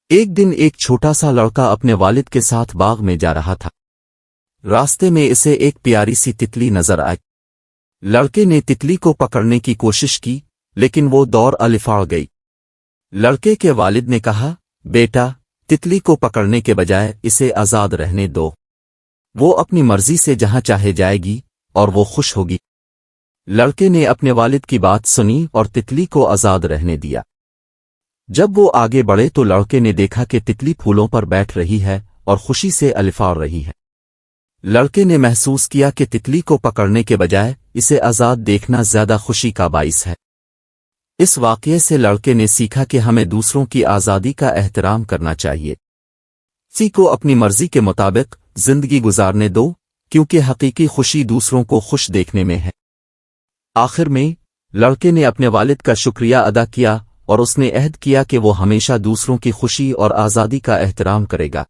ایک دن ایک چھوٹا سا لڑکا اپنے والد کے ساتھ باغ میں جا رہا تھا۔ راستے میں اسے ایک پیاری سی تتلی نظر آئی۔ لڑکے نے تتلی کو پکڑنے کی کوشش کی، لیکن وہ دور الفاڑ گئی۔ لڑکے کے والد نے کہا، بیٹا، تتلی کو پکڑنے کے بجائے اسے آزاد رہنے دو۔ وہ اپنی مرضی سے جہاں چاہے جائے گی اور وہ خوش ہوگی۔ لڑکے نے اپنے والد کی بات سنی اور تتلی کو آزاد رہنے دیا۔ جب وہ آگے بڑھے تو لڑکے نے دیکھا کہ تتلی پھولوں پر بیٹھ رہی ہے اور خوشی سے الفاڑ رہی ہے۔ لڑکے نے محسوس کیا کہ تتلی کو پکڑنے کے بجائے اسے آزاد دیکھنا زیادہ خوشی کا باعث ہے۔ اس واقعے سے لڑکے نے سیکھا کہ ہمیں دوسروں کی آزادی کا احترام کرنا چاہیے۔ کسی کو اپنی مرضی کے مطابق زندگی گزارنے دو، کیونکہ حقیقی خوشی دوسروں کو خوش دیکھنے میں ہے۔ آخر میں لڑکے نے اپنے والد کا شکریہ ادا کیا اور اس نے عہد کیا کہ وہ ہمیشہ دوسروں کی خوشی اور آزادی کا احترام کرے گا۔